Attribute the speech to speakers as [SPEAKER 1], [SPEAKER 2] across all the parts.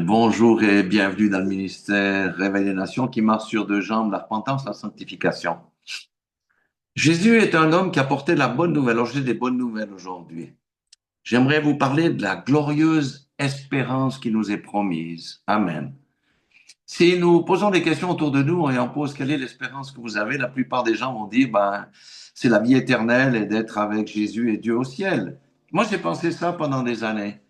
[SPEAKER 1] Bonjour et bienvenue dans le ministère Réveil des Nations qui marche sur deux jambes, la repentance, la sanctification. Jésus est un homme qui a porté la bonne nouvelle. Alors j'ai des bonnes nouvelles aujourd'hui. J'aimerais vous parler de la glorieuse espérance qui nous est promise. Amen. Si nous posons des questions autour de nous et on pose quelle est l'espérance que vous avez, la plupart des gens vont dire c'est la vie éternelle et d'être avec Jésus et Dieu au ciel. Moi j'ai pensé ça pendant des années.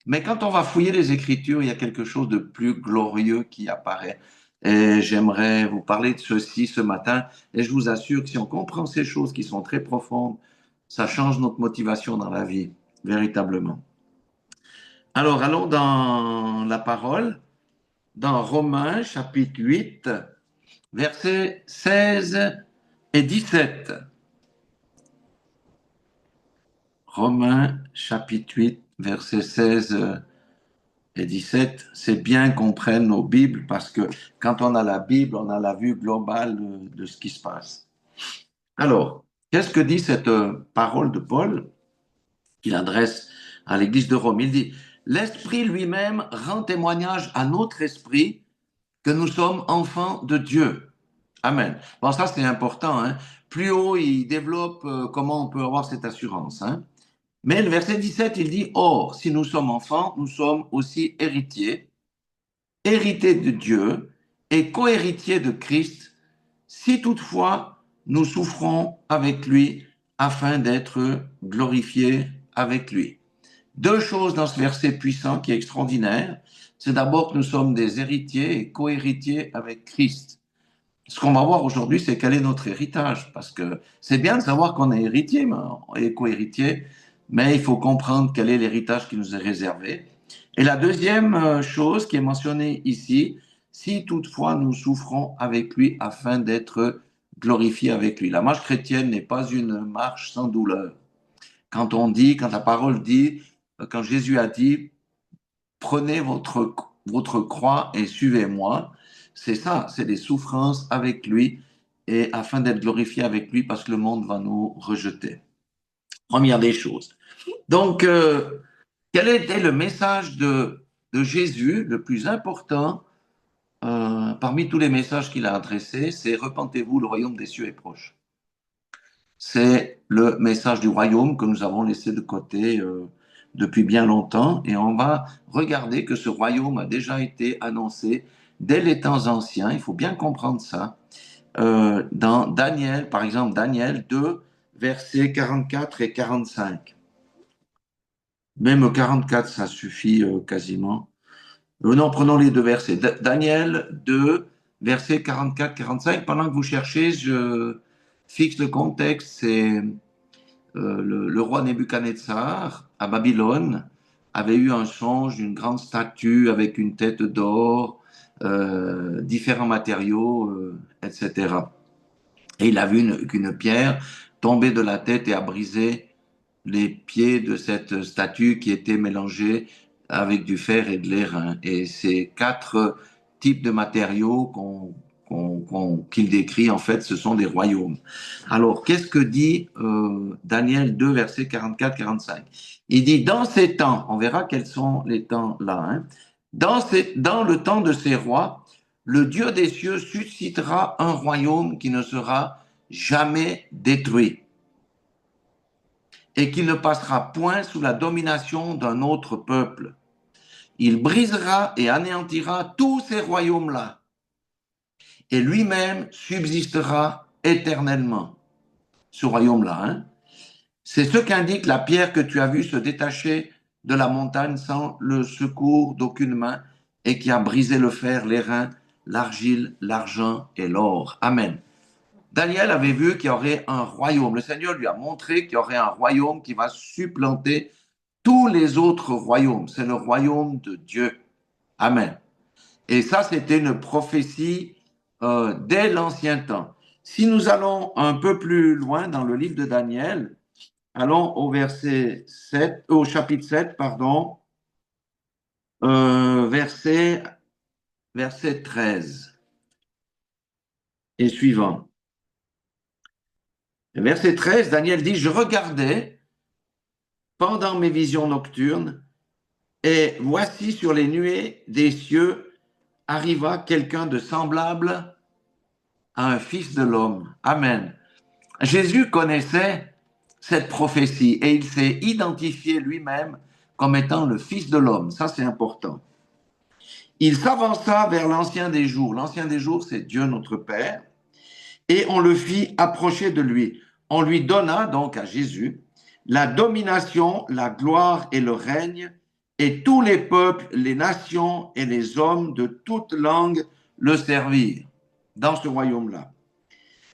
[SPEAKER 1] Mais quand on va fouiller les Écritures, il y a quelque chose de plus glorieux qui apparaît. Et j'aimerais vous parler de ceci ce matin. Et je vous assure que si on comprend ces choses qui sont très profondes, ça change notre motivation dans la vie, véritablement. Alors, allons dans la parole, dans Romains chapitre 8, versets 16 et 17. Romains chapitre 8, versets 16 et 17, c'est bien qu'on prenne nos Bibles parce que quand on a la Bible, on a la vue globale de ce qui se passe. Alors, qu'est-ce que dit cette parole de Paul qu'il adresse à l'église de Rome? Il dit, l'Esprit lui-même rend témoignage à notre esprit que nous sommes enfants de Dieu. Amen. Bon, ça c'est important, hein. Plus haut, il développe comment on peut avoir cette assurance, hein. Mais le verset 17, il dit, or, si nous sommes enfants, nous sommes aussi héritiers, héritiers de Dieu et co-héritiers de Christ, si toutefois nous souffrons avec lui afin d'être glorifiés avec lui. Deux choses dans ce verset puissant qui est extraordinaire. C'est d'abord que nous sommes des héritiers et co-héritiers avec Christ. Ce qu'on va voir aujourd'hui, c'est quel est notre héritage, parce que c'est bien de savoir qu'on est héritier et co-héritier, mais il faut comprendre quel est l'héritage qui nous est réservé. Et la deuxième chose qui est mentionnée ici, si toutefois nous souffrons avec lui afin d'être glorifiés avec lui. La marche chrétienne n'est pas une marche sans douleur. Quand on dit, quand la parole dit, quand Jésus a dit, prenez votre croix et suivez-moi, c'est ça, c'est des souffrances avec lui et afin d'être glorifié avec lui parce que le monde va nous rejeter. Première des choses. Donc, quel était le message de Jésus le plus important parmi tous les messages qu'il a adressés? C'est repentez-vous, le royaume des cieux est proche. C'est le message du royaume que nous avons laissé de côté depuis bien longtemps et on va regarder que ce royaume a déjà été annoncé dès les temps anciens. Il faut bien comprendre ça. Dans Daniel, par exemple, Daniel 2, versets 44 et 45. Même 44, ça suffit quasiment. Non, prenons les deux versets. Daniel 2, versets 44-45. Pendant que vous cherchez, je fixe le contexte. C'est le roi Nebuchadnezzar à Babylone avait eu un songe d'une grande statue avec une tête d'or, différents matériaux, etc. Et il a vu qu'une pierre tomber de la tête et a brisé les pieds de cette statue qui était mélangée avec du fer et de l'airain. Et ces quatre types de matériaux qu'il décrit, en fait, ce sont des royaumes. Alors, qu'est-ce que dit Daniel 2, versets 44-45? Il dit, dans ces temps, on verra quels sont les temps là, hein, dans le temps de ces rois, le Dieu des cieux suscitera un royaume qui ne sera jamais détruit et qui ne passera point sous la domination d'un autre peuple. Il brisera et anéantira tous ces royaumes-là, et lui-même subsistera éternellement. Ce royaume-là, hein? C'est ce qu'indique la pierre que tu as vue se détacher de la montagne sans le secours d'aucune main et qui a brisé le fer, l'airain, l'argile, l'argent et l'or. Amen. Daniel avait vu qu'il y aurait un royaume. Le Seigneur lui a montré qu'il y aurait un royaume qui va supplanter tous les autres royaumes. C'est le royaume de Dieu. Amen. Et ça, c'était une prophétie dès l'ancien temps. Si nous allons un peu plus loin dans le livre de Daniel, allons au verset 7, au chapitre 7, pardon, verset 13 et suivant. Verset 13, Daniel dit, je regardais pendant mes visions nocturnes Et voici sur les nuées des cieux arriva quelqu'un de semblable à un fils de l'homme. Amen. Jésus connaissait cette prophétie et il s'est identifié lui-même comme étant le fils de l'homme. Ça, c'est important. Il s'avança vers l'ancien des jours. L'ancien des jours, c'est Dieu notre Père. Et on le fit approcher de lui. On lui donna donc à Jésus la domination, la gloire et le règne, et tous les peuples, les nations et les hommes de toute langue le servirent dans ce royaume-là.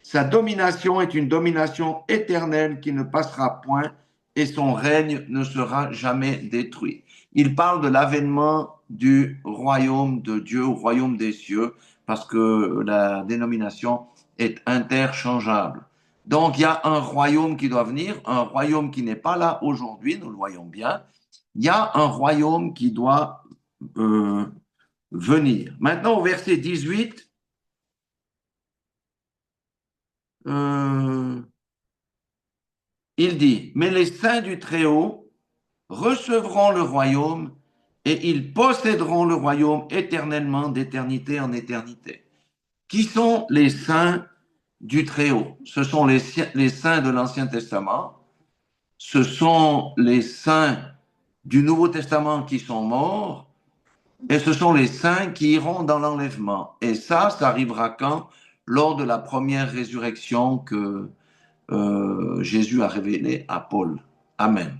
[SPEAKER 1] Sa domination est une domination éternelle qui ne passera point et son règne ne sera jamais détruit. Il parle de l'avènement du royaume de Dieu, au royaume des cieux, parce que la dénomination est interchangeable. Donc il y a un royaume qui doit venir, un royaume qui n'est pas là aujourd'hui, nous le voyons bien. Il y a un royaume qui doit euh, venir. Maintenant au verset 18, euh, il dit, mais les saints du Très-Haut recevront le royaume et ils posséderont le royaume éternellement d'éternité en éternité. Qui sont les saints du Très-Haut? Ce sont les saints de l'Ancien Testament, ce sont les saints du Nouveau Testament qui sont morts, et ce sont les saints qui iront dans l'enlèvement. Et ça arrivera quand? Lors de la première résurrection que Jésus a révélée à Paul. Amen.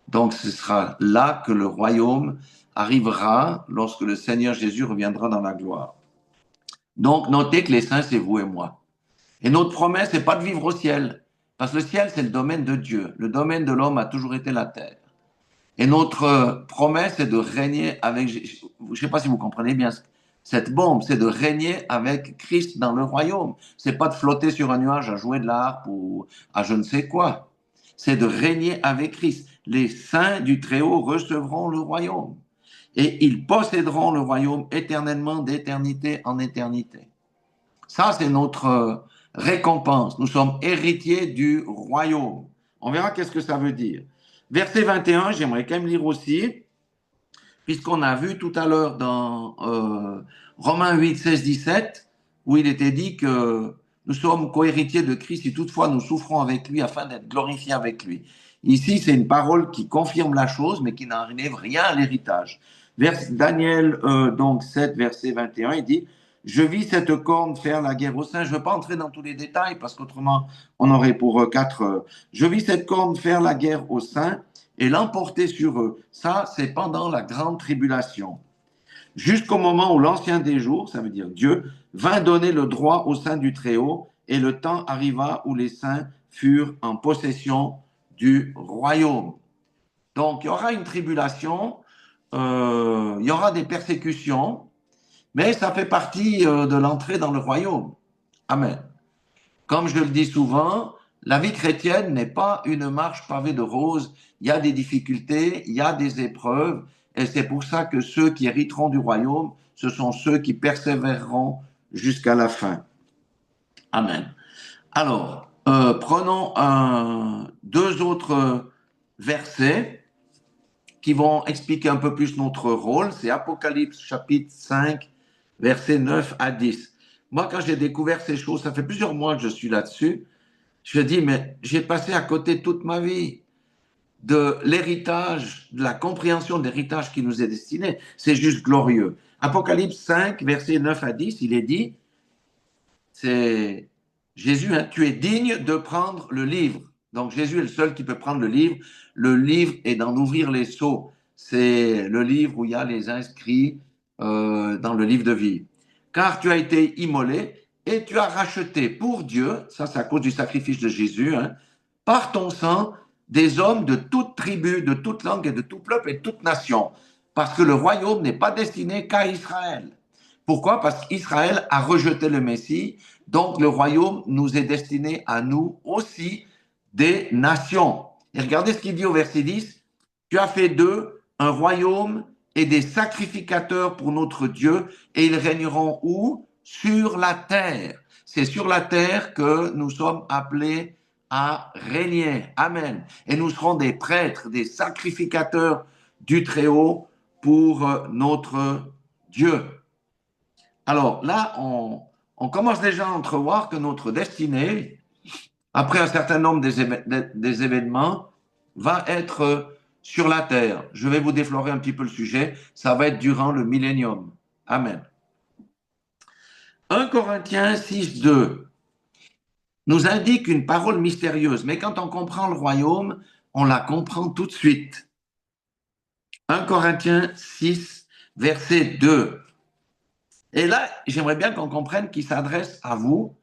[SPEAKER 1] Donc ce sera là que le royaume arrivera lorsque le Seigneur Jésus reviendra dans la gloire. Donc notez que les saints, c'est vous et moi. Et notre promesse, c'est pas de vivre au ciel, parce que le ciel, c'est le domaine de Dieu. Le domaine de l'homme a toujours été la terre. Et notre promesse, c'est de régner avec... Je ne sais pas si vous comprenez bien cette bombe, c'est de régner avec Christ dans le royaume. C'est pas de flotter sur un nuage à jouer de la harpe ou à je ne sais quoi. C'est de régner avec Christ. Les saints du Très-Haut recevront le royaume. Et ils posséderont le royaume éternellement, d'éternité en éternité. Ça, c'est notre récompense. Nous sommes héritiers du royaume. On verra qu'est-ce que ça veut dire. Verset 21, j'aimerais quand même lire aussi, puisqu'on a vu tout à l'heure dans Romains 8, 16, 17, où il était dit que nous sommes co-héritiers de Christ si toutefois nous souffrons avec lui afin d'être glorifiés avec lui. Ici, c'est une parole qui confirme la chose, mais qui n'enlève rien à l'héritage. Daniel donc 7, verset 21, il dit je vis cette corne faire la guerre aux saints. Je ne veux pas entrer dans tous les détails parce qu'autrement, on aurait pour 4 heures. Je vis cette corne faire la guerre aux saints et l'emporter sur eux. Ça, c'est pendant la grande tribulation. Jusqu'au moment où l'ancien des jours, ça veut dire Dieu, vint donner le droit aux saints du Très-Haut et le temps arriva où les saints furent en possession du royaume. Donc, il y aura une tribulation, il y aura des persécutions, mais ça fait partie de l'entrée dans le royaume. Amen. Comme je le dis souvent, la vie chrétienne n'est pas une marche pavée de roses. Il y a des difficultés, il y a des épreuves, et c'est pour ça que ceux qui hériteront du royaume, ce sont ceux qui persévéreront jusqu'à la fin. Amen. Alors, prenons deux autres versets qui vont expliquer un peu plus notre rôle. C'est Apocalypse chapitre 5, versets 9 à 10. Moi, quand j'ai découvert ces choses, ça fait plusieurs mois que je suis là-dessus, je dis, mais j'ai passé à côté toute ma vie de l'héritage, de la compréhension de l'héritage qui nous est destiné. C'est juste glorieux. Apocalypse 5, versets 9 à 10, il est dit, c'est Jésus, hein, tu es digne de prendre le livre. Donc Jésus est le seul qui peut prendre le livre. Le livre est d'en ouvrir les sceaux. C'est le livre où il y a les inscrits dans le livre de vie. Car tu as été immolé et tu as racheté pour Dieu, ça c'est à cause du sacrifice de Jésus, hein, par ton sang des hommes de toute tribu, de toute langue et de tout peuple et de toute nation. Parce que le royaume n'est pas destiné qu'à Israël. Pourquoi? Parce qu'Israël a rejeté le Messie, donc le royaume nous est destiné à nous aussi des nations. Et regardez ce qu'il dit au verset 10, tu as fait d'eux un royaume et des sacrificateurs pour notre Dieu, et ils régneront où? Sur la terre. C'est sur la terre que nous sommes appelés à régner. Amen. Et nous serons des prêtres, des sacrificateurs du Très-Haut pour notre Dieu. Alors là, on commence déjà à entrevoir que notre destinée, après un certain nombre des événements, va être sur la terre. Je vais vous déflorer un petit peu le sujet. Ça va être durant le millénium. Amen. 1 Corinthiens 6, 2 nous indique une parole mystérieuse, mais quand on comprend le royaume, on la comprend tout de suite. 1 Corinthiens 6, verset 2. Et là, j'aimerais bien qu'on comprenne qu'il s'adresse à vous,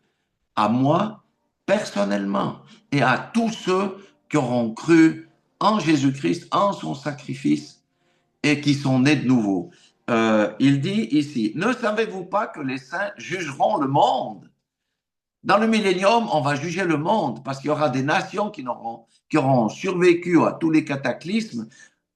[SPEAKER 1] à moi, personnellement, et à tous ceux qui auront cru en Jésus-Christ, en son sacrifice, et qui sont nés de nouveau. Il dit ici, ne savez-vous pas que les saints jugeront le monde? Dans le millénium, on va juger le monde parce qu'il y aura des nations qui auront survécu à tous les cataclysmes.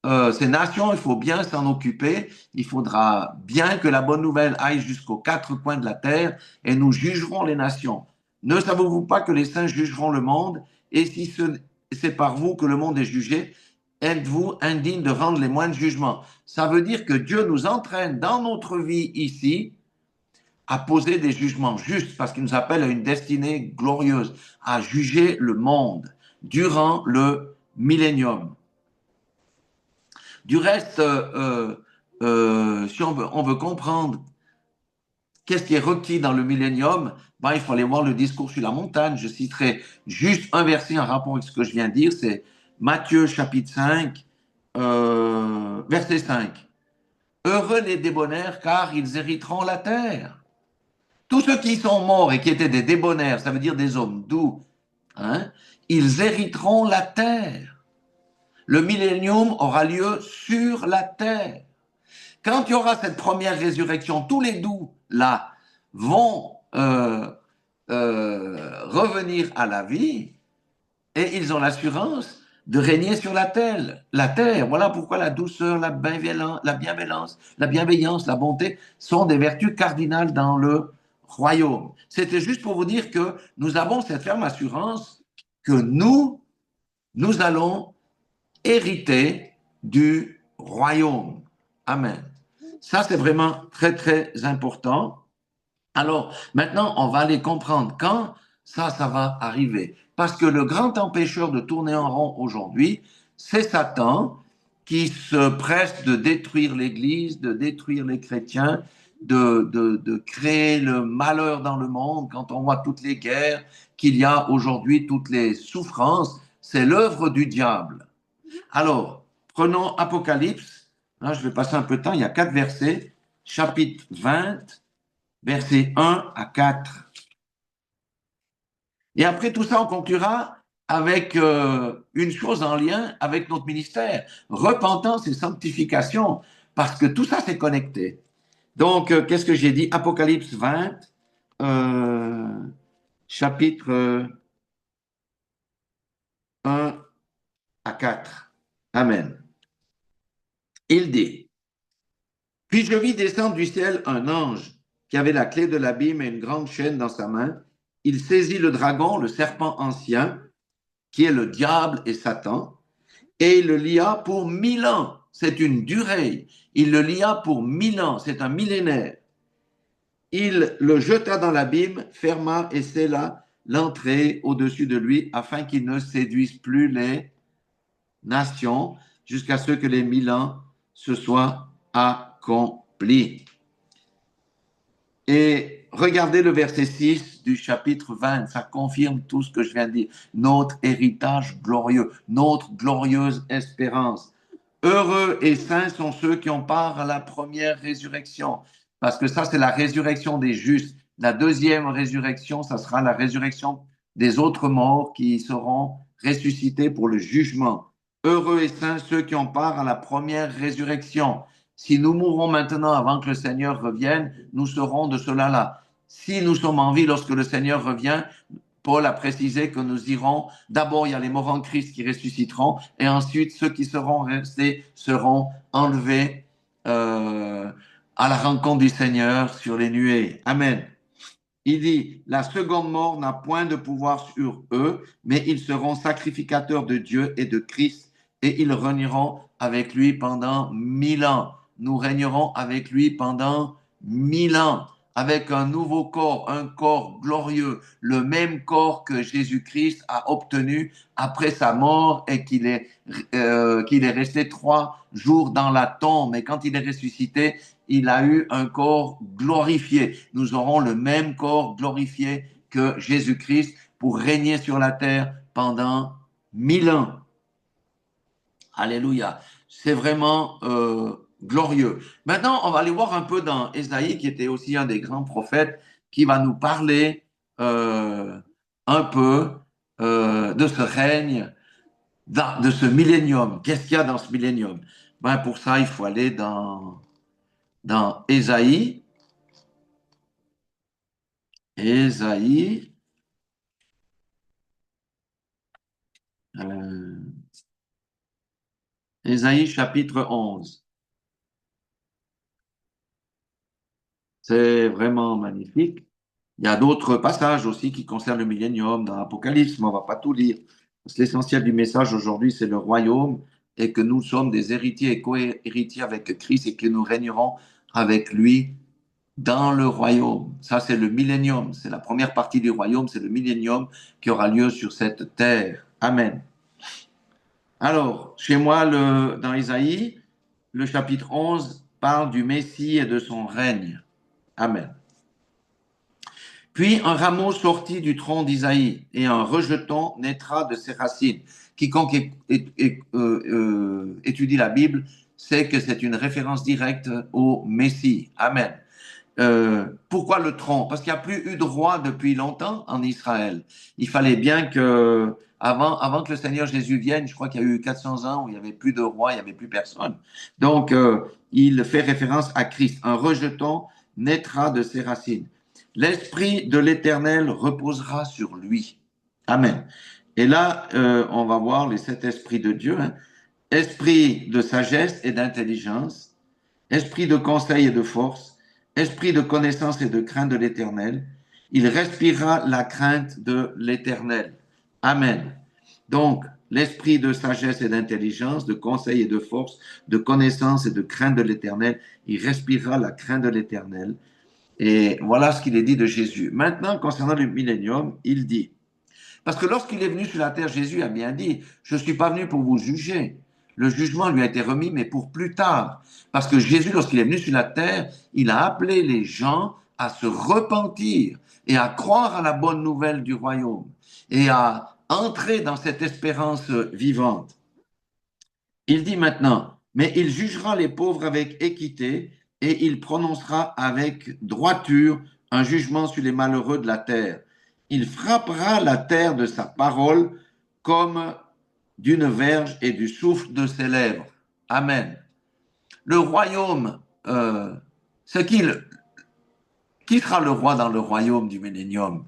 [SPEAKER 1] Ces nations, il faut bien s'en occuper. Il faudra bien que la bonne nouvelle aille jusqu'aux quatre coins de la terre et nous jugerons les nations. Ne savez-vous pas que les saints jugeront le monde? Et si c'est par vous que le monde est jugé, êtes-vous indigne de rendre les moindres jugements? Ça veut dire que Dieu nous entraîne dans notre vie ici à poser des jugements justes parce qu'il nous appelle à une destinée glorieuse, à juger le monde durant le millénium. Du reste, si on veut comprendre qu'est-ce qui est requis dans le millénium, ben, il faut aller voir le discours sur la montagne. Je citerai juste un verset en rapport avec ce que je viens de dire, c'est Matthieu chapitre 5, verset 5. Heureux les débonnaires, car ils hériteront la terre. Tous ceux qui sont morts et qui étaient des débonnaires, ça veut dire des hommes doux, hein, ils hériteront la terre. Le millénium aura lieu sur la terre. Quand il y aura cette première résurrection, tous les doux, là, vont revenir à la vie et ils ont l'assurance de régner sur la terre. La terre, voilà pourquoi la douceur, la bienveillance, la bonté sont des vertus cardinales dans le royaume. C'était juste pour vous dire que nous avons cette ferme assurance que nous allons hériter du royaume. Amen. Ça, c'est vraiment très, très important. Alors, maintenant, on va aller comprendre quand ça va arriver. Parce que le grand empêcheur de tourner en rond aujourd'hui, c'est Satan qui se presse de détruire l'Église, de détruire les chrétiens, de créer le malheur dans le monde. Quand on voit toutes les guerres qu'il y a aujourd'hui, toutes les souffrances, c'est l'œuvre du diable. Alors, prenons Apocalypse. Là, je vais passer un peu de temps. Il y a 4 versets. Chapitre 20, versets 1 à 4. Et après tout ça, on conclura avec une chose en lien avec notre ministère. Repentance et sanctification, parce que tout ça, c'est connecté. Donc, qu'est-ce que j'ai dit? Apocalypse 20, chapitre 1 à 4. Amen. Il dit, puis je vis descendre du ciel un ange qui avait la clé de l'abîme et une grande chaîne dans sa main. Il saisit le dragon, le serpent ancien, qui est le diable et Satan, et il le lia pour 1000 ans. C'est une durée. Il le lia pour 1000 ans. C'est un millénaire. Il le jeta dans l'abîme, ferma et scella l'entrée au-dessus de lui afin qu'il ne séduise plus les nations jusqu'à ce que les 1000 ans se soient accomplis. Et regardez le verset 6 du chapitre 20, ça confirme tout ce que je viens de dire. Notre héritage glorieux, notre glorieuse espérance. Heureux et saints sont ceux qui ont part à la première résurrection, parce que ça, c'est la résurrection des justes. La deuxième résurrection, ça sera la résurrection des autres morts qui seront ressuscités pour le jugement. Heureux et saints ceux qui ont part à la première résurrection. Si nous mourrons maintenant avant que le Seigneur revienne, nous serons de cela-là. Si nous sommes en vie lorsque le Seigneur revient, Paul a précisé que nous irons, d'abord il y a les morts en Christ qui ressusciteront, et ensuite ceux qui seront restés seront enlevés à la rencontre du Seigneur sur les nuées. Amen. Il dit, la seconde mort n'a point de pouvoir sur eux, mais ils seront sacrificateurs de Dieu et de Christ, et ils régneront avec lui pendant 1000 ans. nous régnerons avec lui pendant 1000 ans, avec un nouveau corps, un corps glorieux, le même corps que Jésus-Christ a obtenu après sa mort et qu'il est resté 3 jours dans la tombe. Et quand il est ressuscité, il a eu un corps glorifié. Nous aurons le même corps glorifié que Jésus-Christ pour régner sur la terre pendant 1000 ans. Alléluia. C'est vraiment glorieux. Maintenant, on va aller voir un peu dans Ésaïe, qui était aussi un des grands prophètes, qui va nous parler un peu de ce règne, de ce millénium. Qu'est-ce qu'il y a dans ce millénium? Ben, pour ça, il faut aller dans Ésaïe. Ésaïe, euh, Ésaïe chapitre 11. C'est vraiment magnifique. Il y a d'autres passages aussi qui concernent le millénium dans l'Apocalypse, mais on ne va pas tout lire. Parce que l'essentiel du message aujourd'hui, c'est le royaume et que nous sommes des héritiers et co-héritiers avec Christ et que nous régnerons avec lui dans le royaume. Ça, c'est le millénium. C'est la première partie du royaume, c'est le millénium qui aura lieu sur cette terre. Amen. Alors, chez moi, dans Isaïe, le chapitre 11 parle du Messie et de son règne. Amen. Puis un rameau sortit du tronc d'Isaïe, et un rejeton naîtra de ses racines. Quiconque étudie la Bible sait que c'est une référence directe au Messie. Amen. Pourquoi le tronc? Parce qu'il n'y a plus eu de roi depuis longtemps en Israël. Il fallait bien que, avant que le Seigneur Jésus vienne, je crois qu'il y a eu 400 ans où il n'y avait plus de roi, il n'y avait plus personne. Donc, il fait référence à Christ. Un rejeton naîtra de ses racines. L'Esprit de l'Éternel reposera sur lui. Amen. Et là, on va voir les 7 esprits de Dieu. Hein. Esprit de sagesse et d'intelligence, esprit de conseil et de force, esprit de connaissance et de crainte de l'Éternel. Il respirera la crainte de l'Éternel. Amen. Donc, l'esprit de sagesse et d'intelligence, de conseil et de force, de connaissance et de crainte de l'Éternel, il respirera la crainte de l'Éternel. Et voilà ce qu'il est dit de Jésus. Maintenant, concernant le millénium, il dit, parce que lorsqu'il est venu sur la terre, Jésus a bien dit, je ne suis pas venu pour vous juger. Le jugement lui a été remis, mais pour plus tard. Parce que Jésus, lorsqu'il est venu sur la terre, il a appelé les gens à se repentir et à croire à la bonne nouvelle du royaume et à entrer dans cette espérance vivante. Il dit maintenant, mais il jugera les pauvres avec équité et il prononcera avec droiture un jugement sur les malheureux de la terre. Il frappera la terre de sa parole comme d'une verge et du souffle de ses lèvres. Amen. Le royaume, ce qui sera le roi dans le royaume du millénium?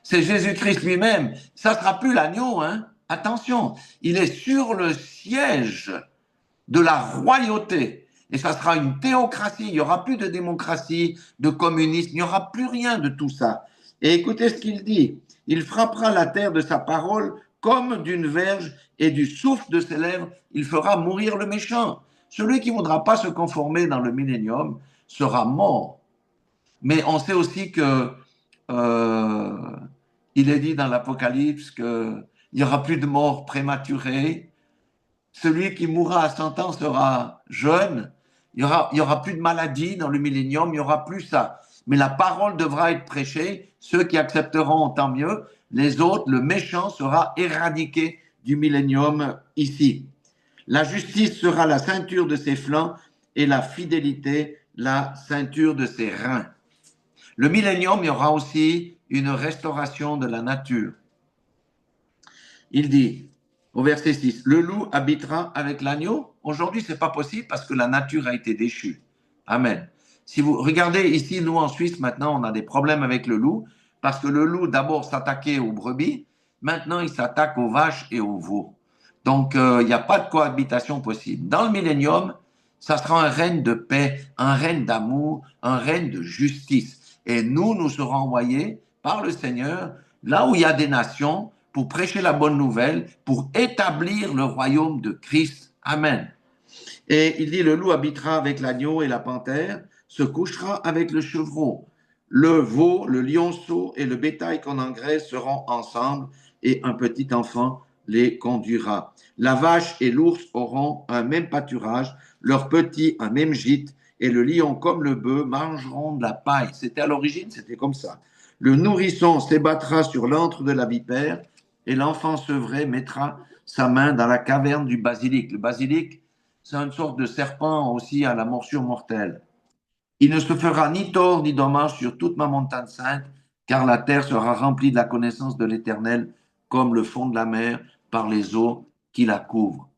[SPEAKER 1] C'est Jésus-Christ lui-même. Ça ne sera plus l'agneau, hein? Attention, il est sur le siège de la royauté. Et ça sera une théocratie. Il n'y aura plus de démocratie, de communisme. Il n'y aura plus rien de tout ça. Et écoutez ce qu'il dit. Il frappera la terre de sa parole comme d'une verge et du souffle de ses lèvres, il fera mourir le méchant. Celui qui ne voudra pas se conformer dans le millénium sera mort. Mais on sait aussi que il est dit dans l'Apocalypse qu'il n'y aura plus de mort prématurée. Celui qui mourra à 100 ans sera jeune. Il y aura plus de maladie dans le millénium, il n'y aura plus ça. Mais la parole devra être prêchée. Ceux qui accepteront, tant mieux. Les autres, le méchant sera éradiqué du millénium ici. La justice sera la ceinture de ses flancs et la fidélité la ceinture de ses reins. Le millénium, il y aura aussi une restauration de la nature. Il dit, au verset 6, le loup habitera avec l'agneau. Aujourd'hui, ce n'est pas possible parce que la nature a été déchue. Amen. Si vous regardez ici, nous en Suisse, maintenant, on a des problèmes avec le loup parce que le loup, d'abord, s'attaquait aux brebis. Maintenant, il s'attaque aux vaches et aux veaux. Donc, il n'y a pas de cohabitation possible. Dans le millénium, ça sera un règne de paix, un règne d'amour, un règne de justice. Et nous serons envoyés par le Seigneur là où il y a des nations pour prêcher la bonne nouvelle, pour établir le royaume de Christ. Amen. Et il dit, le loup habitera avec l'agneau et la panthère, se couchera avec le chevreau. Le veau, le lionceau et le bétail qu'on engraisse seront ensemble et un petit enfant les conduira. La vache et l'ours auront un même pâturage, leurs petits un même gîte et le lion comme le bœuf mangeront de la paille. C'était à l'origine, c'était comme ça. Le nourrisson s'ébattra sur l'antre de la vipère et l'enfant sevré mettra sa main dans la caverne du basilic. Le basilic, c'est une sorte de serpent aussi à la morsure mortelle. Il ne se fera ni tort ni dommage sur toute ma montagne sainte, car la terre sera remplie de la connaissance de l'Éternel, comme le fond de la mer par les eaux qui la couvrent.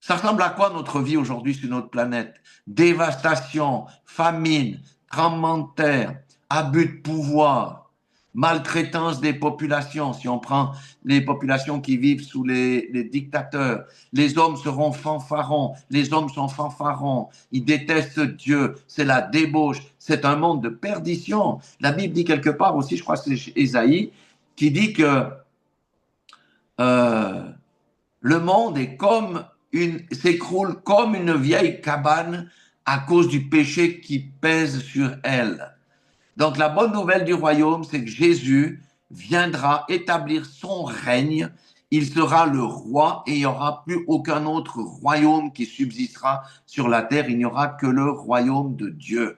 [SPEAKER 1] Ça ressemble à quoi notre vie aujourd'hui sur notre planète? Dévastation, famine, tremblement de terre, abus de pouvoir, maltraitance des populations. Si on prend les populations qui vivent sous les dictateurs, les hommes seront fanfarons, les hommes sont fanfarons, ils détestent Dieu, c'est la débauche, c'est un monde de perdition. La Bible dit quelque part aussi, je crois que c'est Ésaïe, qui dit que euh, le monde est comme s'écroule comme une vieille cabane à cause du péché qui pèse sur elle. Donc la bonne nouvelle du royaume, c'est que Jésus viendra établir son règne. Il sera le roi et il n'y aura plus aucun autre royaume qui subsistera sur la terre. Il n'y aura que le royaume de Dieu.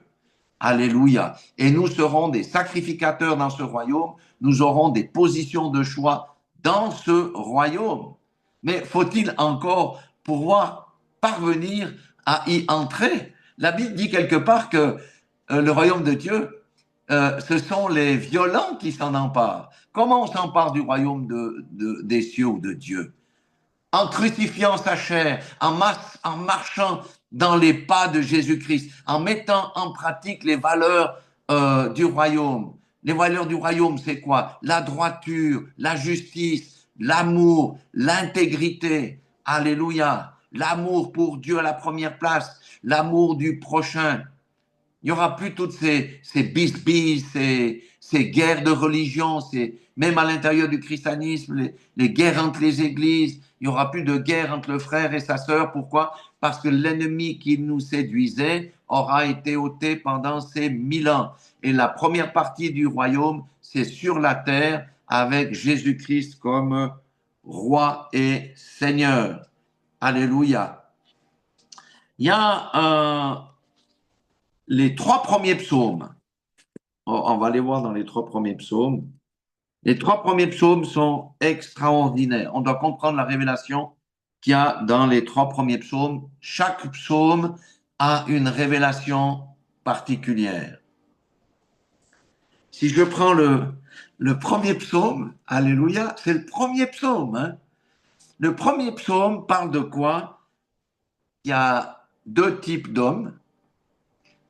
[SPEAKER 1] Alléluia. Et nous serons des sacrificateurs dans ce royaume. Nous aurons des positions de choix dans ce royaume. Mais faut-il encore pouvoir parvenir à y entrer? La Bible dit quelque part que le royaume de Dieu, ce sont les violents qui s'en emparent. Comment on s'empare du royaume des cieux ou de Dieu? En crucifiant sa chair, en marchant dans les pas de Jésus-Christ, en mettant en pratique les valeurs du royaume. Les valeurs du royaume, c'est quoi? La droiture, la justice, l'amour, l'intégrité. Alléluia. L'amour pour Dieu à la première place, l'amour du prochain. Il n'y aura plus toutes ces bisbilles, ces guerres de religion, même à l'intérieur du christianisme, les guerres entre les églises. Il n'y aura plus de guerre entre le frère et sa sœur. Pourquoi? Parce que l'ennemi qui nous séduisait aura été ôté pendant ces 1000 ans. Et la première partie du royaume, c'est sur la terre avec Jésus-Christ comme roi et seigneur. Alléluia. Il y a les 3 premiers psaumes. On va aller voir dans les 3 premiers psaumes. Les 3 premiers psaumes sont extraordinaires. On doit comprendre la révélation qu'il y a dans les 3 premiers psaumes. Chaque psaume a une révélation particulière. Si je prends le premier psaume, Alléluia, c'est le premier psaume. Hein. Le premier psaume parle de quoi? Il y a 2 types d'hommes.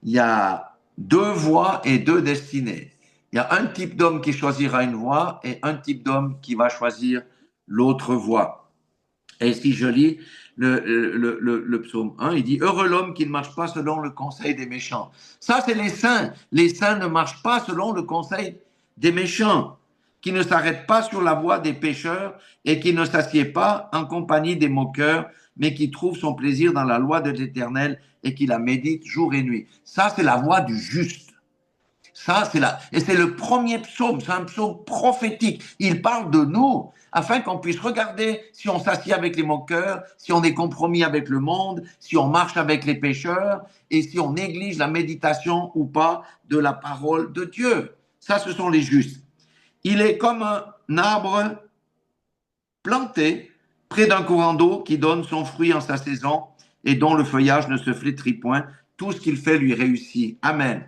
[SPEAKER 1] Il y a 2 voies et 2 destinées. Il y a un type d'homme qui choisira une voie et un type d'homme qui va choisir l'autre voie. Et si je lis le psaume 1, il dit « Heureux l'homme qui ne marche pas selon le conseil des méchants ». Ça, c'est les saints. Les saints ne marchent pas selon le conseil des méchants, qui ne s'arrêtent pas sur la voie des pécheurs et qui ne s'assied pas en compagnie des moqueurs, mais qui trouve son plaisir dans la loi de l'Éternel et qui la médite jour et nuit. Ça, c'est la voie du juste. Ça, et c'est le premier psaume, c'est un psaume prophétique. Il parle de nous, afin qu'on puisse regarder si on s'assied avec les moqueurs, si on est compromis avec le monde, si on marche avec les pécheurs, et si on néglige la méditation ou pas de la parole de Dieu. Ça, ce sont les justes. Il est comme un arbre planté près d'un courant d'eau qui donne son fruit en sa saison et dont le feuillage ne se flétrit point. Tout ce qu'il fait lui réussit. Amen.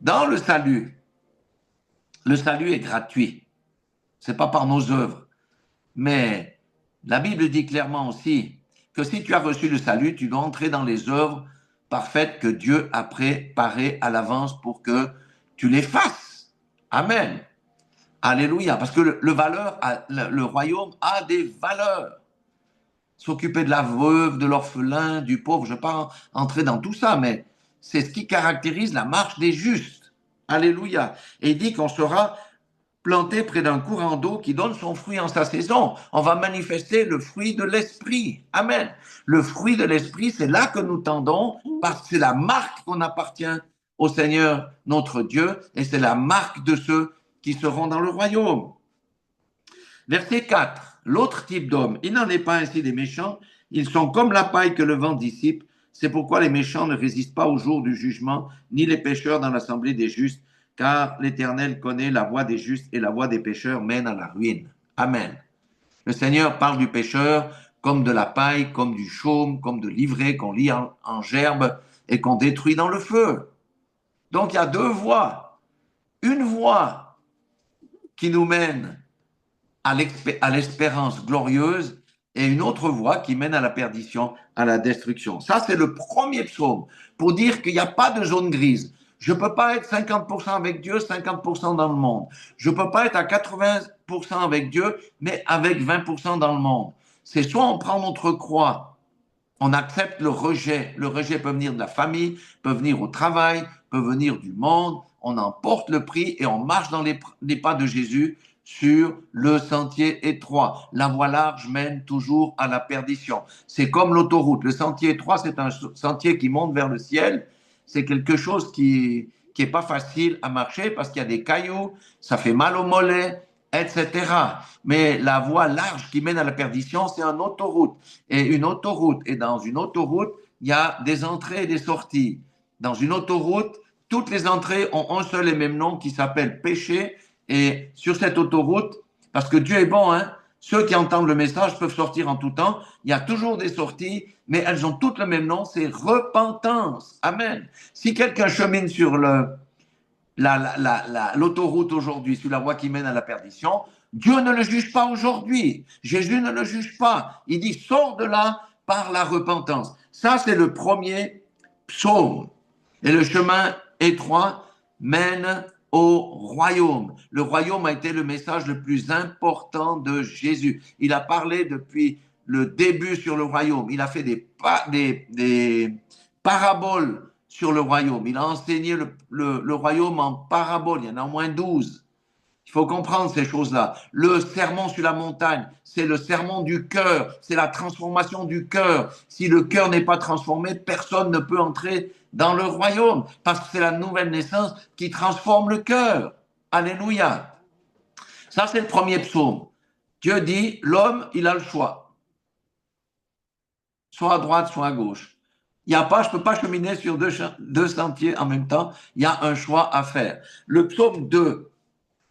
[SPEAKER 1] Dans le salut est gratuit. C'est pas par nos œuvres. Mais la Bible dit clairement aussi que si tu as reçu le salut, tu dois entrer dans les œuvres parfaites que Dieu a préparées à l'avance pour que tu les fasses. Amen. Alléluia. Parce que le royaume a des valeurs. S'occuper de la veuve, de l'orphelin, du pauvre, je ne vais pas entrer dans tout ça, mais c'est ce qui caractérise la marche des justes. Alléluia. Et il dit qu'on sera planté près d'un courant d'eau qui donne son fruit en sa saison. On va manifester le fruit de l'esprit. Amen. Le fruit de l'esprit, c'est là que nous tendons parce que c'est la marque qu'on appartient au Seigneur notre Dieu et c'est la marque de ceux qui seront dans le royaume. Verset 4. L'autre type d'homme, il n'en est pas ainsi des méchants, ils sont comme la paille que le vent dissipe. C'est pourquoi les méchants ne résistent pas au jour du jugement, ni les pécheurs dans l'assemblée des justes, car l'Éternel connaît la voie des justes et la voie des pécheurs mène à la ruine. Amen. Le Seigneur parle du pécheur comme de la paille, comme du chaume, comme de l'ivraie qu'on lie en gerbe et qu'on détruit dans le feu. Donc il y a deux voies. Une voie qui nous mène à l'espérance glorieuse et une autre voie qui mène à la perdition, à la destruction. Ça, c'est le premier psaume pour dire qu'il n'y a pas de zone grise. Je ne peux pas être 50% avec Dieu, 50% dans le monde. Je ne peux pas être à 80% avec Dieu, mais avec 20% dans le monde. C'est soit on prend notre croix, on accepte le rejet. Le rejet peut venir de la famille, peut venir au travail, peut venir du monde. On en porte le prix et on marche dans les pas de Jésus sur le sentier étroit. La voie large mène toujours à la perdition. C'est comme l'autoroute. Le sentier étroit, c'est un sentier qui monte vers le ciel. C'est quelque chose qui est pas facile à marcher parce qu'il y a des cailloux, ça fait mal aux mollets, etc. Mais la voie large qui mène à la perdition, c'est une autoroute. Et une autoroute, et dans une autoroute, il y a des entrées et des sorties. Dans une autoroute, toutes les entrées ont un seul et même nom qui s'appelle péché. Et sur cette autoroute, parce que Dieu est bon, hein, ceux qui entendent le message peuvent sortir en tout temps. Il y a toujours des sorties, mais elles ont toutes le même nom, c'est repentance. Amen. Si quelqu'un chemine sur l'autoroute aujourd'hui, sur la voie qui mène à la perdition, Dieu ne le juge pas aujourd'hui. Jésus ne le juge pas. Il dit, sors de là par la repentance. Ça, c'est le premier psaume. Et le chemin étroit mène au royaume. Le royaume a été le message le plus important de Jésus. Il a parlé depuis le début sur le royaume. Il a fait des paraboles sur le royaume. Il a enseigné le royaume en paraboles. Il y en a au moins 12. Il faut comprendre ces choses-là. Le sermon sur la montagne, c'est le sermon du cœur, c'est la transformation du cœur. Si le cœur n'est pas transformé, personne ne peut entrer dans le royaume, parce que c'est la nouvelle naissance qui transforme le cœur. Alléluia. Ça, c'est le premier psaume. Dieu dit, l'homme, il a le choix. Soit à droite, soit à gauche. Il y a pas, je ne peux pas cheminer sur deux sentiers en même temps. Il y a un choix à faire. Le psaume 2,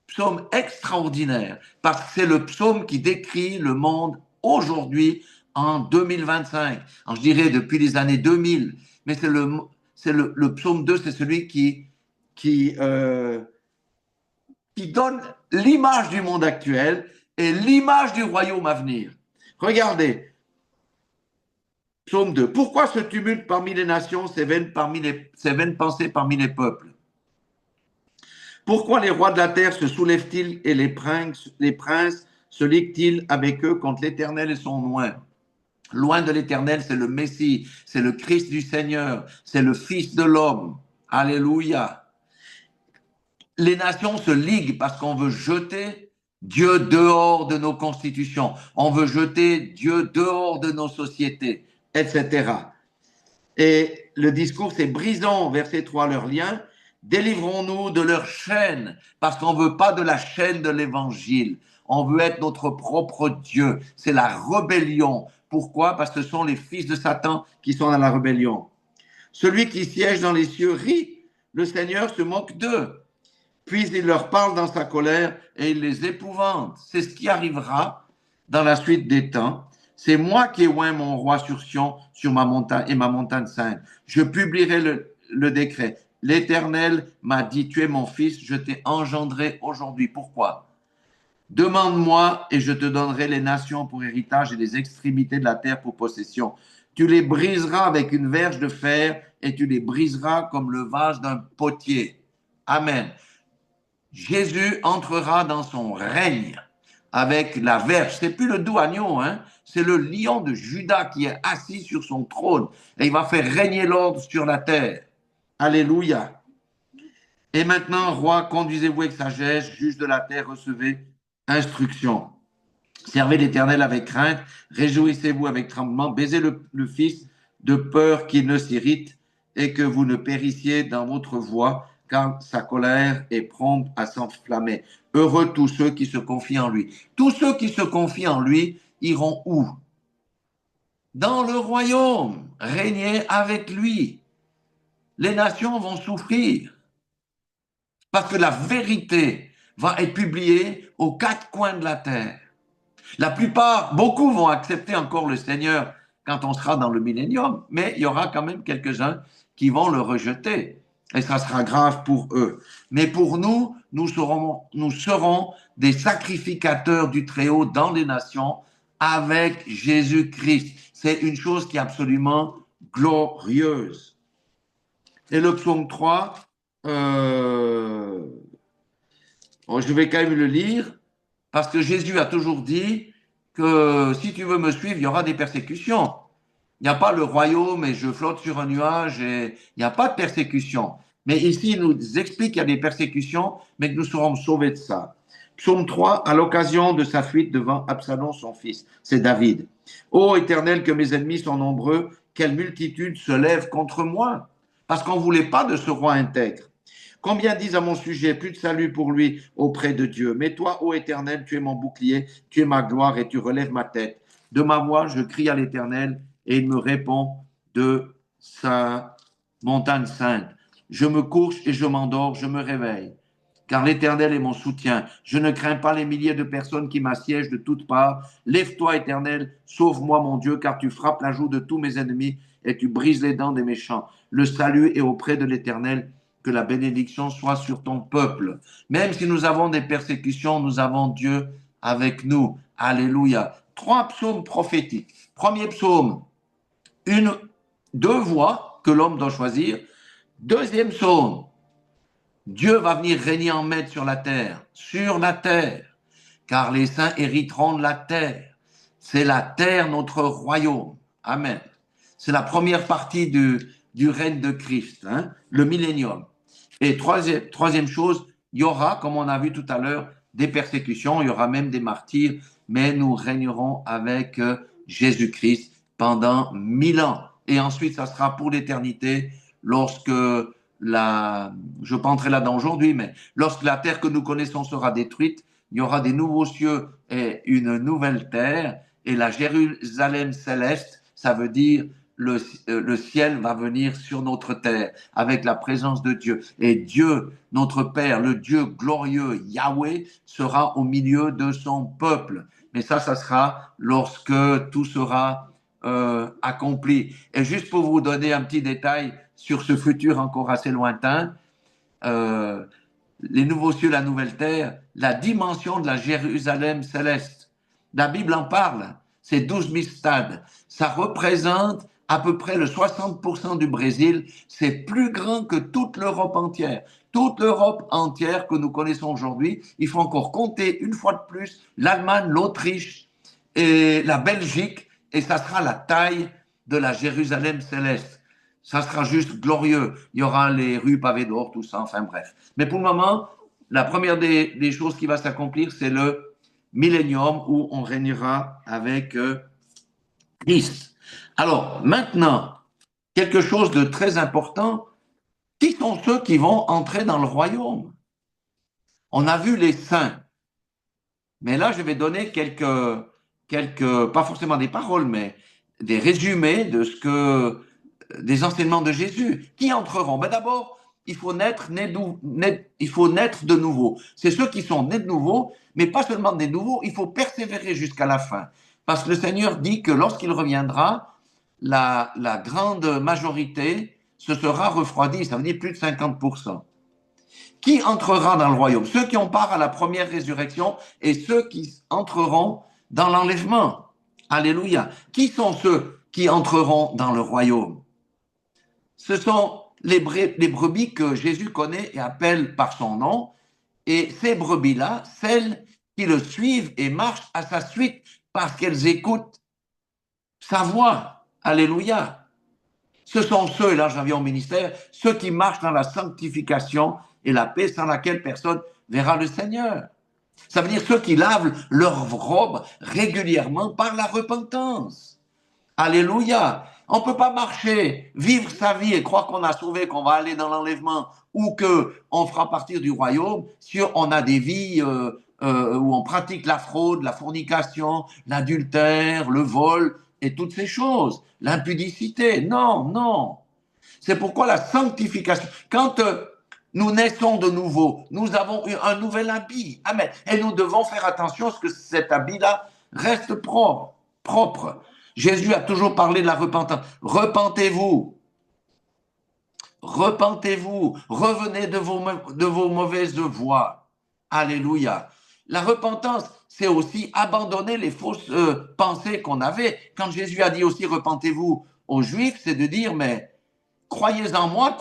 [SPEAKER 1] psaume extraordinaire, parce que c'est le psaume qui décrit le monde aujourd'hui en 2025. Alors, je dirais depuis les années 2000, mais le psaume 2, c'est celui qui donne l'image du monde actuel et l'image du royaume à venir. Regardez, psaume 2. Pourquoi ce tumulte parmi les nations, ces vaines pensées parmi les peuples? Pourquoi les rois de la terre se soulèvent-ils et les princes se liguent-ils avec eux contre l'Éternel et son loin? Loin de l'Éternel, c'est le Messie, c'est le Christ du Seigneur, c'est le Fils de l'homme. Alléluia. Les nations se liguent parce qu'on veut jeter Dieu dehors de nos constitutions, on veut jeter Dieu dehors de nos sociétés, etc. Et le discours, c'est brisons, verset 3, leurs liens, délivrons-nous de leurs chaînes, parce qu'on ne veut pas de la chaîne de l'évangile. On veut être notre propre Dieu. C'est la rébellion. Pourquoi? Parce que ce sont les fils de Satan qui sont dans la rébellion. Celui qui siège dans les cieux rit. Le Seigneur se moque d'eux. Puis il leur parle dans sa colère et il les épouvante. C'est ce qui arrivera dans la suite des temps. C'est moi qui ai oint mon roi sur Sion, sur ma montagne et ma montagne sainte. Je publierai le décret. L'Éternel m'a dit, tu es mon fils, je t'ai engendré aujourd'hui. Pourquoi? Demande-moi et je te donnerai les nations pour héritage et les extrémités de la terre pour possession. Tu les briseras avec une verge de fer et tu les briseras comme le vase d'un potier. Amen. Jésus entrera dans son règne avec la verge. C'est plus le doux agneau, hein? C'est le lion de Juda qui est assis sur son trône et il va faire régner l'ordre sur la terre. Alléluia. Et maintenant, roi, conduisez-vous avec sagesse, juge de la terre, recevez instruction. Servez l'Éternel avec crainte, réjouissez-vous avec tremblement, baisez le Fils de peur qu'il ne s'irrite et que vous ne périssiez dans votre voie, car sa colère est prompte à s'enflammer. Heureux tous ceux qui se confient en lui. Tous ceux qui se confient en lui iront où? Dans le royaume, régner avec lui. Les nations vont souffrir parce que la vérité va être publiée aux quatre coins de la terre. La plupart, beaucoup vont accepter encore le Seigneur quand on sera dans le millénium, mais il y aura quand même quelques-uns qui vont le rejeter. Et ça sera grave pour eux. Mais pour nous, nous serons des sacrificateurs du Très-Haut dans les nations avec Jésus-Christ. C'est une chose qui est absolument glorieuse. Et le psaume 3, je vais quand même le lire, parce que Jésus a toujours dit que si tu veux me suivre, il y aura des persécutions. Il n'y a pas le royaume et je flotte sur un nuage et il n'y a pas de persécution. Mais ici, il nous explique qu'il y a des persécutions, mais que nous serons sauvés de ça. Psaume 3, à l'occasion de sa fuite devant Absalom, son fils. C'est David. Ô Éternel, que mes ennemis sont nombreux, quelle multitude se lève contre moi. Parce qu'on ne voulait pas de ce roi intègre. Combien disent à mon sujet, plus de salut pour lui auprès de Dieu. Mais toi, ô Éternel, tu es mon bouclier, tu es ma gloire et tu relèves ma tête. De ma voix, je crie à l'Éternel et il me répond de sa montagne sainte. Je me couche et je m'endors, je me réveille. Car l'Éternel est mon soutien. Je ne crains pas les milliers de personnes qui m'assiègent de toutes parts. Lève-toi, Éternel, sauve-moi, mon Dieu, car tu frappes la joue de tous mes ennemis et tu brises les dents des méchants. Le salut est auprès de l'Éternel. Que la bénédiction soit sur ton peuple. Même si nous avons des persécutions, nous avons Dieu avec nous. Alléluia. 3 psaumes prophétiques. Premier psaume, deux voix que l'homme doit choisir. Deuxième psaume, Dieu va venir régner en maître sur la terre, car les saints hériteront de la terre. C'est la terre notre royaume. Amen. C'est la première partie du règne de Christ, hein, le millénium. Et troisième chose, il y aura, comme on a vu tout à l'heure, des persécutions, il y aura même des martyrs, mais nous régnerons avec Jésus-Christ pendant 1000 ans. Et ensuite, ça sera pour l'éternité lorsque je ne vais pas entrer là-dedans aujourd'hui, mais lorsque la terre que nous connaissons sera détruite, il y aura des nouveaux cieux et une nouvelle terre, et la Jérusalem céleste, ça veut dire le ciel va venir sur notre terre avec la présence de Dieu. Et Dieu, notre Père, le Dieu glorieux, Yahweh, sera au milieu de son peuple. Mais ça sera lorsque tout sera accompli. Et juste pour vous donner un petit détail sur ce futur encore assez lointain, euh, les nouveaux cieux, la nouvelle terre, la dimension de la Jérusalem céleste. La Bible en parle, c'est 12 000 stades. Ça représente à peu près le 60% du Brésil. C'est plus grand que toute l'Europe entière. Toute l'Europe entière que nous connaissons aujourd'hui, il faut encore compter une fois de plus l'Allemagne, l'Autriche et la Belgique, et ça sera la taille de la Jérusalem céleste. Ça sera juste glorieux. Il y aura les rues pavées d'or, tout ça, enfin bref. Mais pour le moment, la première des choses qui va s'accomplir, c'est le millénium où on régnera avec Christ. Alors, maintenant, quelque chose de très important, qui sont ceux qui vont entrer dans le royaume? On a vu les saints, mais là, je vais donner pas forcément des paroles, mais des résumés de des enseignements de Jésus. Qui entreront? Ben d'abord, il faut il faut naître de nouveau. C'est ceux qui sont nés de nouveau, mais pas seulement nés de nouveau, il faut persévérer jusqu'à la fin. Parce que le Seigneur dit que lorsqu'il reviendra, la grande majorité se sera refroidie, ça veut dire plus de 50%. Qui entrera dans le royaume? Ceux qui ont part à la première résurrection et ceux qui entreront dans l'enlèvement. Alléluia. Qui sont ceux qui entreront dans le royaume? Ce sont les brebis que Jésus connaît et appelle par son nom. Et ces brebis-là, celles qui le suivent et marchent à sa suite parce qu'elles écoutent sa voix. Alléluia. Ce sont ceux, et là j'en viens au ministère, ceux qui marchent dans la sanctification et la paix sans laquelle personne verra le Seigneur. Ça veut dire ceux qui lavent leurs robes régulièrement par la repentance. Alléluia. On ne peut pas marcher, vivre sa vie et croire qu'on a sauvé, qu'on va aller dans l'enlèvement ou qu'on fera partir du royaume si on a des vies où on pratique la fraude, la fornication, l'adultère, le vol et toutes ces choses, l'impudicité. Non, non. C'est pourquoi la sanctification, quand nous naissons de nouveau, nous avons eu un nouvel habit. Amen. Et nous devons faire attention à ce que cet habit-là reste propre. Propre. Jésus a toujours parlé de la repentance. Repentez-vous. Repentez-vous. Revenez de vos mauvaises voies. Alléluia. La repentance, c'est aussi abandonner les fausses pensées qu'on avait. Quand Jésus a dit aussi repentez-vous aux Juifs, c'est de dire mais croyez en moi,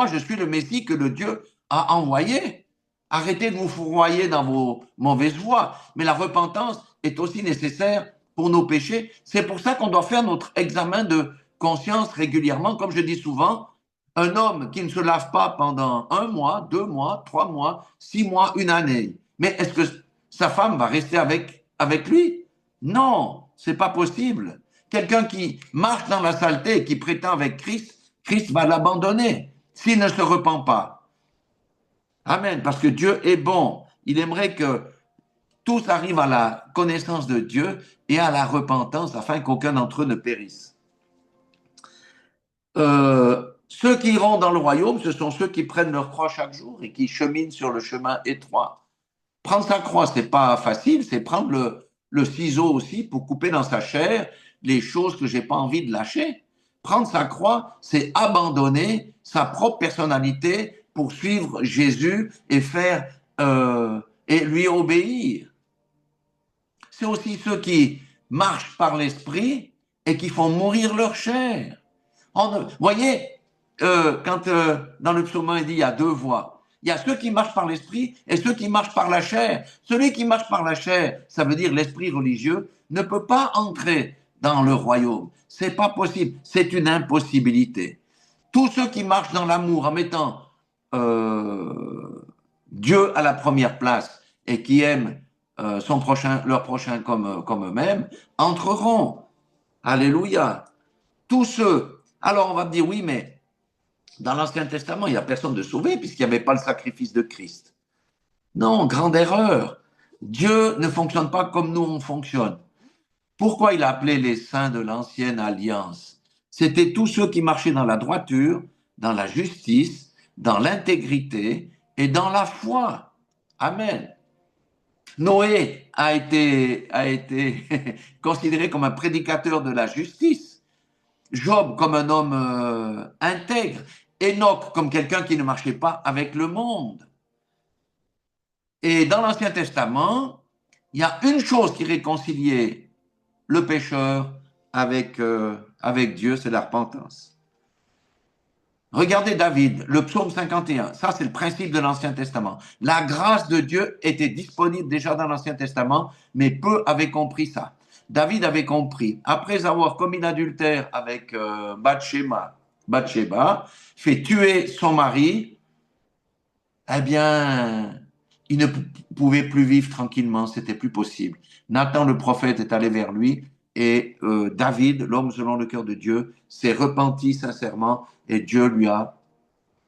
[SPEAKER 1] je suis le Messie que le Dieu a envoyé. Arrêtez de vous fourroyer dans vos mauvaises voies. Mais la repentance est aussi nécessaire pour nos péchés. C'est pour ça qu'on doit faire notre examen de conscience régulièrement. Comme je dis souvent, un homme qui ne se lave pas pendant 1 mois, 2 mois, 3 mois, 6 mois, une année, mais est-ce que sa femme va rester avec lui? Non, c'est pas possible. Quelqu'un qui marche dans la saleté et qui prétend avec Christ, Christ va l'abandonner s'il ne se repent pas. Amen, parce que Dieu est bon. Il aimerait que tous arrivent à la connaissance de Dieu et à la repentance afin qu'aucun d'entre eux ne périsse. Ceux qui iront dans le royaume, ce sont ceux qui prennent leur croix chaque jour et qui cheminent sur le chemin étroit. Prendre sa croix, c'est pas facile, c'est prendre le ciseau aussi pour couper dans sa chair les choses que j'ai pas envie de lâcher. Prendre sa croix, c'est abandonner sa propre personnalité pour suivre Jésus et et lui obéir. C'est aussi ceux qui marchent par l'esprit et qui font mourir leur chair. Vous voyez, quand dans le psaume 1, il dit il y a deux voies. Il y a ceux qui marchent par l'esprit et ceux qui marchent par la chair. Celui qui marche par la chair, ça veut dire l'esprit religieux, ne peut pas entrer dans le royaume. C'est pas possible. C'est une impossibilité. Tous ceux qui marchent dans l'amour en mettant Dieu à la première place et qui aiment leur prochain comme eux-mêmes, entreront. Alléluia. Tous ceux. Alors on va me dire oui, mais dans l'Ancien Testament, il n'y a personne de sauvé puisqu'il n'y avait pas le sacrifice de Christ. Non, grande erreur. Dieu ne fonctionne pas comme nous on fonctionne. Pourquoi il a appelé les saints de l'ancienne alliance? C'était tous ceux qui marchaient dans la droiture, dans la justice, dans l'intégrité et dans la foi. Amen. Noé a été considéré comme un prédicateur de la justice. Job comme un homme intègre. Enoch comme quelqu'un qui ne marchait pas avec le monde. Et dans l'Ancien Testament, il y a une chose qui réconciliait le pécheur avec Dieu, c'est la repentance. Regardez David, le psaume 51, ça c'est le principe de l'Ancien Testament. La grâce de Dieu était disponible déjà dans l'Ancien Testament, mais peu avaient compris ça. David avait compris, après avoir commis l'adultère avec Bathsheba, fait tuer son mari, eh bien, il ne pouvait plus vivre tranquillement, c'était plus possible. Nathan le prophète est allé vers lui et David, l'homme selon le cœur de Dieu, s'est repenti sincèrement et Dieu lui a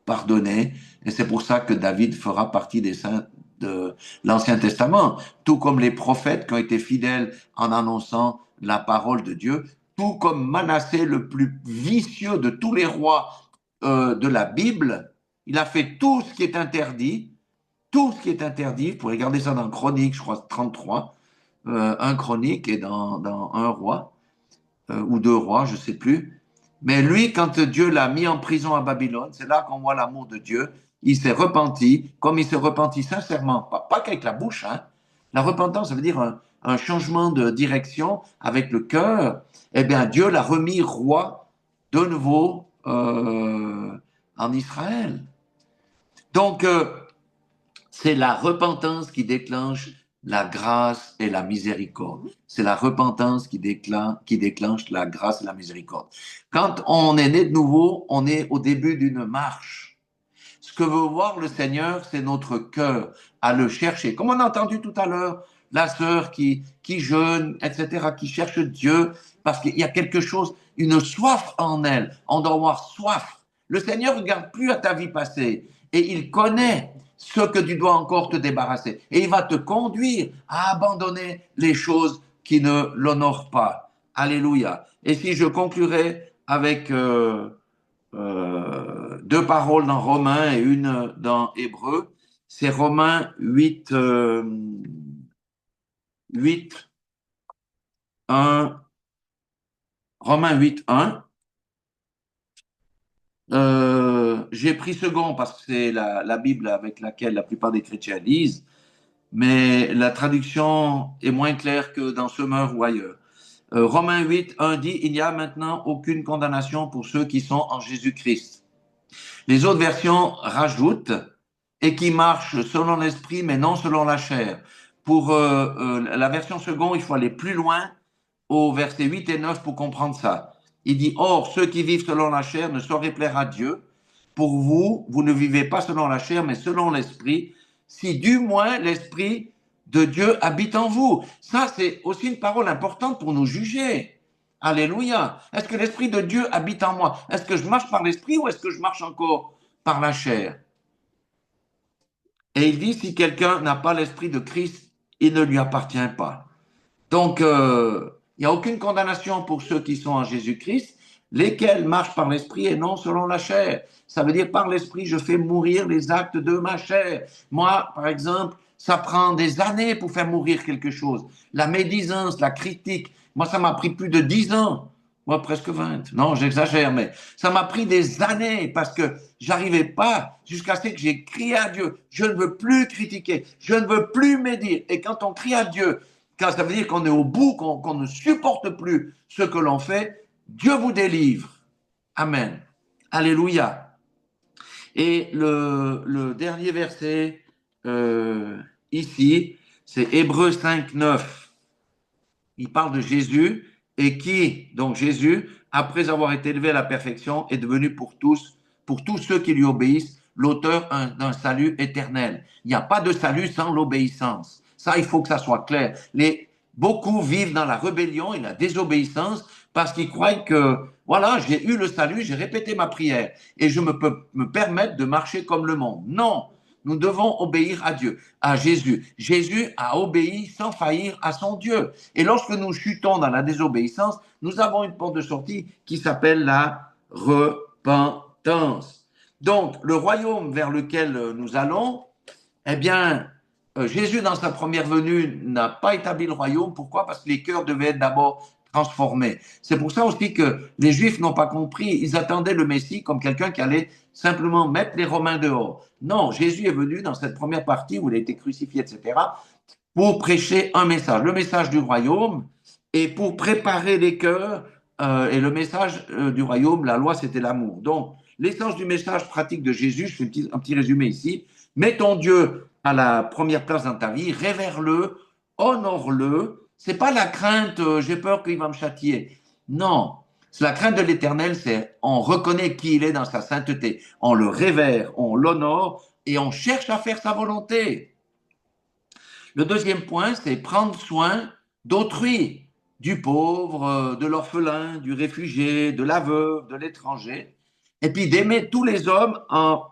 [SPEAKER 1] pardonné. Et c'est pour ça que David fera partie des saints de l'Ancien Testament, tout comme les prophètes qui ont été fidèles en annonçant la parole de Dieu, tout comme Manassé, le plus vicieux de tous les rois de la Bible. Il a fait tout ce qui est interdit, tout ce qui est interdit. Vous pouvez regarder ça dans Chronique, je crois 33, un Chronique et dans un roi, ou deux rois, je ne sais plus. Mais lui, quand Dieu l'a mis en prison à Babylone, c'est là qu'on voit l'amour de Dieu. Il s'est repenti, comme il s'est repenti sincèrement, pas qu'avec la bouche. Hein. La repentance, ça veut dire un changement de direction avec le cœur. Eh bien, Dieu l'a remis roi de nouveau en Israël. Donc, c'est la repentance qui déclenche la grâce et la miséricorde. C'est la repentance qui déclenche la grâce et la miséricorde. Quand on est né de nouveau, on est au début d'une marche. Ce que veut voir le Seigneur, c'est notre cœur à le chercher. Comme on a entendu tout à l'heure, la sœur qui jeûne, etc., qui cherche Dieu, parce qu'il y a quelque chose, une soif en elle. On doit avoir soif. Le Seigneur ne regarde plus à ta vie passée et il connaît ce que tu dois encore te débarrasser. Et il va te conduire à abandonner les choses qui ne l'honorent pas. Alléluia. Et si je conclurai avec deux paroles dans Romains et une dans Hébreu, c'est Romains 8, 8, 1, Romains 8, 1. J'ai pris second parce que c'est la Bible avec laquelle la plupart des chrétiens lisent, mais la traduction est moins claire que dans Semeur ou ailleurs. Romains 8, 1 dit, il n'y a maintenant aucune condamnation pour ceux qui sont en Jésus-Christ. Les autres versions rajoutent et qui marchent selon l'esprit, mais non selon la chair. Pour la version seconde, il faut aller plus loin au verset 8 et 9 pour comprendre ça. Il dit, or, ceux qui vivent selon la chair ne sauraient plaire à Dieu. Pour vous, vous ne vivez pas selon la chair, mais selon l'esprit, si du moins l'esprit de Dieu habite en vous. Ça, c'est aussi une parole importante pour nous juger. Alléluia. Est-ce que l'esprit de Dieu habite en moi? Est-ce que je marche par l'esprit ou est-ce que je marche encore par la chair? Et il dit, si quelqu'un n'a pas l'esprit de Christ, il ne lui appartient pas. Donc, il n'y a aucune condamnation pour ceux qui sont en Jésus-Christ, lesquels marchent par l'esprit et non selon la chair. Ça veut dire par l'esprit, je fais mourir les actes de ma chair. Moi, par exemple, ça prend des années pour faire mourir quelque chose. La médisance, la critique, moi, ça m'a pris plus de 10 ans. Moi, presque 20. Non, j'exagère, mais ça m'a pris des années parce que j'arrivais pas jusqu'à ce que j'ai crié à Dieu. Je ne veux plus critiquer. Je ne veux plus médire. Et quand on crie à Dieu, quand ça veut dire qu'on est au bout, qu'on ne supporte plus ce que l'on fait, Dieu vous délivre. Amen. Alléluia. Et le dernier verset ici, c'est Hébreux 5, 9. Il parle de Jésus et qui, donc Jésus, après avoir été élevé à la perfection, est devenu pour tous ceux qui lui obéissent, l'auteur d'un salut éternel. Il n'y a pas de salut sans l'obéissance. Ça, il faut que ça soit clair. Beaucoup vivent dans la rébellion et la désobéissance parce qu'ils croient que, voilà, j'ai eu le salut, j'ai répété ma prière et je peux me permettre de marcher comme le monde. Non, nous devons obéir à Dieu, à Jésus. Jésus a obéi sans faillir à son Dieu. Et lorsque nous chutons dans la désobéissance, nous avons une porte de sortie qui s'appelle la repentance. Donc, le royaume vers lequel nous allons, eh bien, Jésus, dans sa première venue, n'a pas établi le royaume. Pourquoi? Parce que les cœurs devaient être d'abord transformés. C'est pour ça aussi que les Juifs n'ont pas compris. Ils attendaient le Messie comme quelqu'un qui allait simplement mettre les Romains dehors. Non, Jésus est venu dans cette première partie où il a été crucifié, etc., pour prêcher un message, le message du royaume, et pour préparer les cœurs. Et le message du royaume, la loi, c'était l'amour. Donc, l'essence du message pratique de Jésus, je fais un petit résumé ici, mets ton Dieu à la première place dans ta vie, révère-le, honore-le. C'est pas la crainte, j'ai peur qu'il va me châtier. Non, c'est la crainte de l'Éternel, c'est on reconnaît qui il est dans sa sainteté, on le révère, on l'honore et on cherche à faire sa volonté. Le deuxième point, c'est prendre soin d'autrui, du pauvre, de l'orphelin, du réfugié, de la veuve, de l'étranger, et puis d'aimer tous les hommes en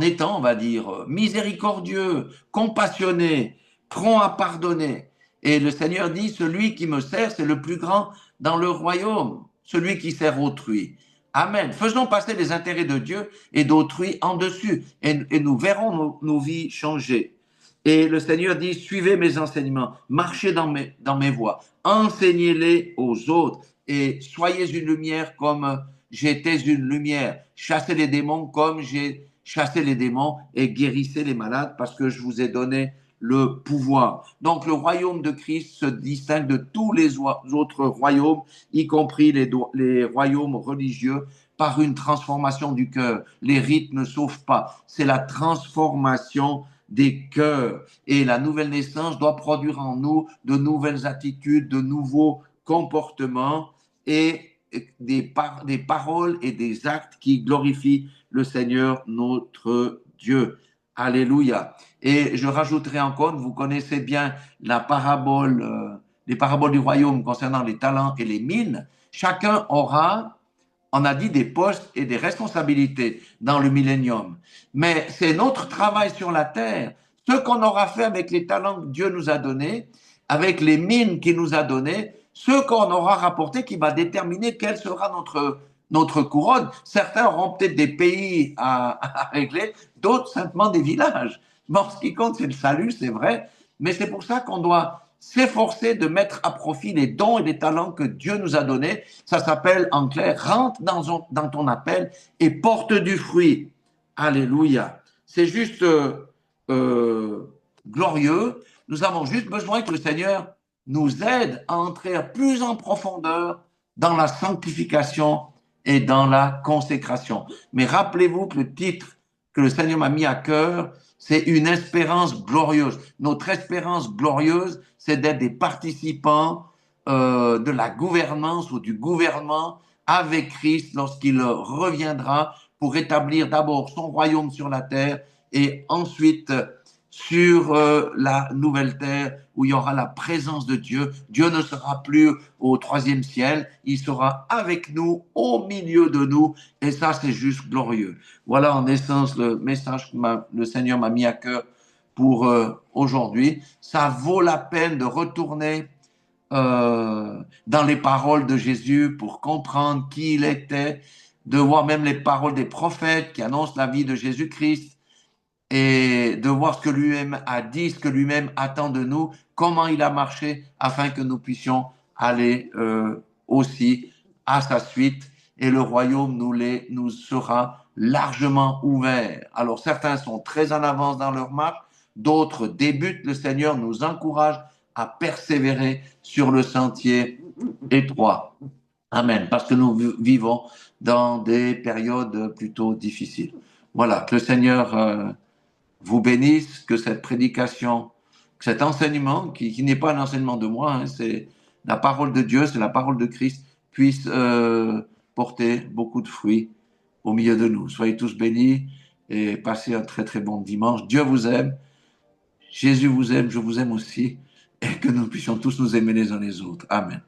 [SPEAKER 1] étant, on va dire, miséricordieux, compassionné, prompt à pardonner. Et le Seigneur dit, celui qui me sert, c'est le plus grand dans le royaume, celui qui sert autrui. Amen. Faisons passer les intérêts de Dieu et d'autrui en dessus, et nous verrons nos vies changer. Et le Seigneur dit, suivez mes enseignements, marchez dans mes voies, enseignez-les aux autres et soyez une lumière comme j'étais une lumière. Chassez les démons comme j'ai chassé les démons et guérissez les malades parce que je vous ai donné le pouvoir. Donc le royaume de Christ se distingue de tous les autres royaumes, y compris les royaumes religieux, par une transformation du cœur. Les rites ne sauvent pas, c'est la transformation des cœurs. Et la nouvelle naissance doit produire en nous de nouvelles attitudes, de nouveaux comportements et des paroles et des actes qui glorifient le Seigneur notre Dieu. Alléluia. Et je rajouterai encore, vous connaissez bien la parabole, les paraboles du royaume concernant les talents et les mines. Chacun aura, on a dit, des postes et des responsabilités dans le millénium. Mais c'est notre travail sur la terre, ce qu'on aura fait avec les talents que Dieu nous a donnés, avec les mines qu'il nous a données, ce qu'on aura rapporté qui va déterminer quelle sera notre couronne. Certains auront peut-être des pays à régler, d'autres simplement des villages. Bon, ce qui compte, c'est le salut, c'est vrai, mais c'est pour ça qu'on doit s'efforcer de mettre à profit les dons et les talents que Dieu nous a donnés. Ça s'appelle, en clair, rentre dans ton appel et porte du fruit. Alléluia. C'est juste glorieux. Nous avons juste besoin que le Seigneur nous aide à entrer plus en profondeur dans la sanctification et dans la consécration. Mais rappelez-vous que le titre que le Seigneur m'a mis à cœur, c'est une espérance glorieuse. Notre espérance glorieuse, c'est d'être des participants de la gouvernance ou du gouvernement avec Christ lorsqu'il reviendra pour établir d'abord son royaume sur la terre et ensuite sur la nouvelle terre où il y aura la présence de Dieu. Dieu ne sera plus au troisième ciel, il sera avec nous, au milieu de nous, et ça c'est juste glorieux. Voilà en essence le message que le Seigneur m'a mis à cœur pour aujourd'hui. Ça vaut la peine de retourner dans les paroles de Jésus pour comprendre qui il était, de voir même les paroles des prophètes qui annoncent la vie de Jésus-Christ et de voir ce que lui-même a dit, ce que lui-même attend de nous, comment il a marché afin que nous puissions aller aussi à sa suite et le royaume nous sera largement ouvert. Alors certains sont très en avance dans leur marche, d'autres débutent. Le Seigneur nous encourage à persévérer sur le sentier étroit. Amen. Parce que nous vivons dans des périodes plutôt difficiles. Voilà, que le Seigneur vous bénisse, que cette prédication, que cet enseignement, qui n'est pas un enseignement de moi, hein, c'est la parole de Dieu, c'est la parole de Christ, puisse porter beaucoup de fruits au milieu de nous. Soyez tous bénis et passez un très très bon dimanche. Dieu vous aime, Jésus vous aime, je vous aime aussi, et que nous puissions tous nous aimer les uns les autres. Amen.